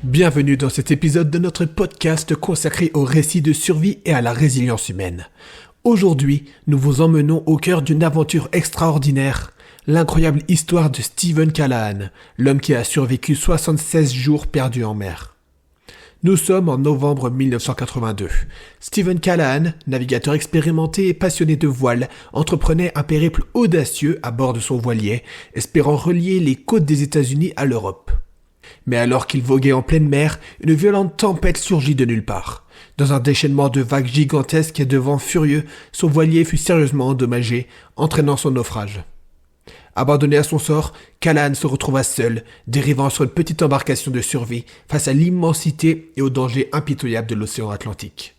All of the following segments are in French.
Bienvenue dans cet épisode de notre podcast consacré au récit de survie et à la résilience humaine. Aujourd'hui, nous vous emmenons au cœur d'une aventure extraordinaire, l'incroyable histoire de Stephen Callahan, l'homme qui a survécu 76 jours perdus en mer. Nous sommes en novembre 1982. Stephen Callahan, navigateur expérimenté et passionné de voile, entreprenait un périple audacieux à bord de son voilier, espérant relier les côtes des États-Unis à l'Europe. Mais alors qu'il voguait en pleine mer, une violente tempête surgit de nulle part. Dans un déchaînement de vagues gigantesques et de vents furieux, son voilier fut sérieusement endommagé, entraînant son naufrage. Abandonné à son sort, Callahan se retrouva seul, dérivant sur une petite embarcation de survie face à l'immensité et au danger impitoyable de l'océan Atlantique.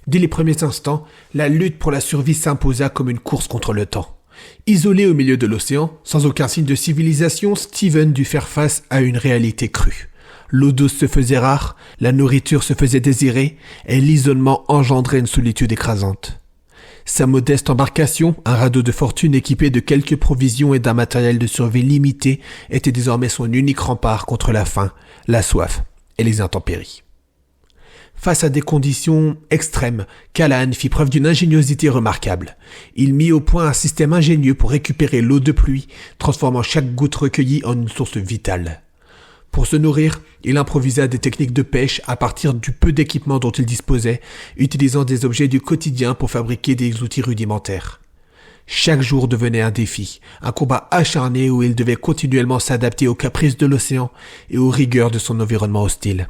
Dès les premiers instants, la lutte pour la survie s'imposa comme une course contre le temps. Isolé au milieu de l'océan, sans aucun signe de civilisation, Stephen dut faire face à une réalité crue. L'eau douce se faisait rare, la nourriture se faisait désirer, et l'isolement engendrait une solitude écrasante. Sa modeste embarcation, un radeau de fortune équipé de quelques provisions et d'un matériel de survie limité, était désormais son unique rempart contre la faim, la soif et les intempéries. Face à des conditions extrêmes, Callahan fit preuve d'une ingéniosité remarquable. Il mit au point un système ingénieux pour récupérer l'eau de pluie, transformant chaque goutte recueillie en une source vitale. Pour se nourrir, il improvisa des techniques de pêche à partir du peu d'équipement dont il disposait, utilisant des objets du quotidien pour fabriquer des outils rudimentaires. Chaque jour devenait un défi, un combat acharné où il devait continuellement s'adapter aux caprices de l'océan et aux rigueurs de son environnement hostile.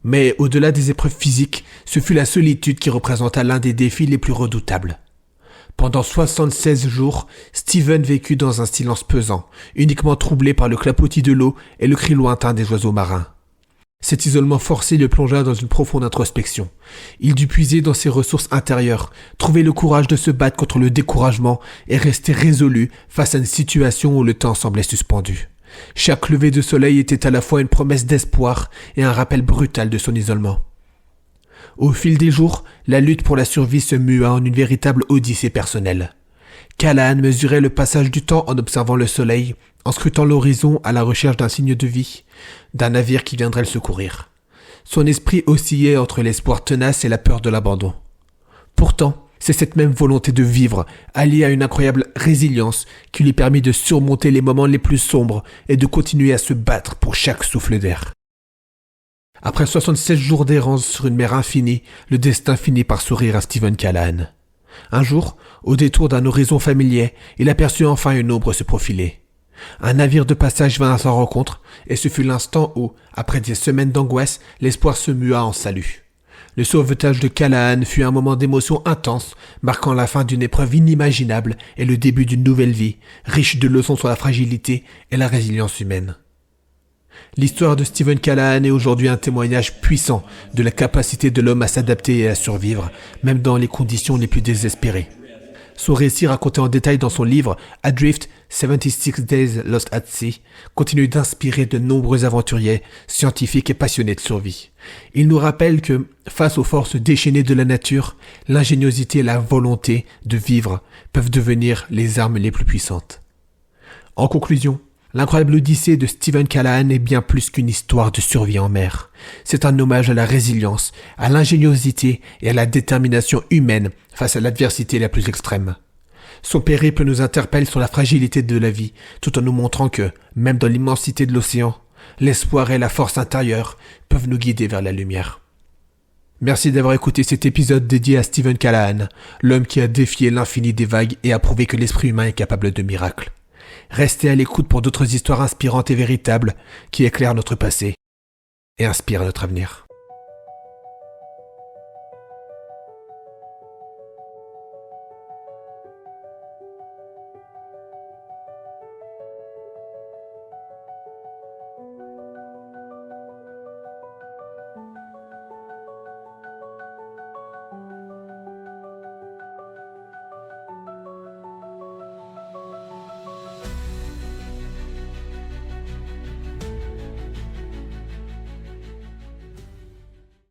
Mais au-delà des épreuves physiques, ce fut la solitude qui représenta l'un des défis les plus redoutables. Pendant 76 jours, Stephen vécut dans un silence pesant, uniquement troublé par le clapotis de l'eau et le cri lointain des oiseaux marins. Cet isolement forcé le plongea dans une profonde introspection. Il dut puiser dans ses ressources intérieures, trouver le courage de se battre contre le découragement et rester résolu face à une situation où le temps semblait suspendu. Chaque lever de soleil était à la fois une promesse d'espoir et un rappel brutal de son isolement. Au fil des jours, la lutte pour la survie se mua en une véritable odyssée personnelle. Callahan mesurait le passage du temps en observant le soleil, en scrutant l'horizon à la recherche d'un signe de vie, d'un navire qui viendrait le secourir. Son esprit oscillait entre l'espoir tenace et la peur de l'abandon. Pourtant, c'est cette même volonté de vivre, alliée à une incroyable résilience, qui lui permit de surmonter les moments les plus sombres et de continuer à se battre pour chaque souffle d'air. Après 76 jours d'errance sur une mer infinie, le destin finit par sourire à Stephen Callahan. Un jour, au détour d'un horizon familier, il aperçut enfin une ombre se profiler. Un navire de passage vint à sa rencontre, et ce fut l'instant où, après des semaines d'angoisse, l'espoir se mua en salut. Le sauvetage de Callahan fut un moment d'émotion intense, marquant la fin d'une épreuve inimaginable et le début d'une nouvelle vie, riche de leçons sur la fragilité et la résilience humaine. L'histoire de Stephen Callahan est aujourd'hui un témoignage puissant de la capacité de l'homme à s'adapter et à survivre, même dans les conditions les plus désespérées. Son récit raconté en détail dans son livre « Adrift, 76 Days Lost at Sea » continue d'inspirer de nombreux aventuriers, scientifiques et passionnés de survie. Il nous rappelle que, face aux forces déchaînées de la nature, l'ingéniosité et la volonté de vivre peuvent devenir les armes les plus puissantes. En conclusion, l'incroyable odyssée de Stephen Callahan est bien plus qu'une histoire de survie en mer. C'est un hommage à la résilience, à l'ingéniosité et à la détermination humaine face à l'adversité la plus extrême. Son périple nous interpelle sur la fragilité de la vie, tout en nous montrant que, même dans l'immensité de l'océan, l'espoir et la force intérieure peuvent nous guider vers la lumière. Merci d'avoir écouté cet épisode dédié à Stephen Callahan, l'homme qui a défié l'infini des vagues et a prouvé que l'esprit humain est capable de miracles. Restez à l'écoute pour d'autres histoires inspirantes et véritables qui éclairent notre passé et inspirent notre avenir.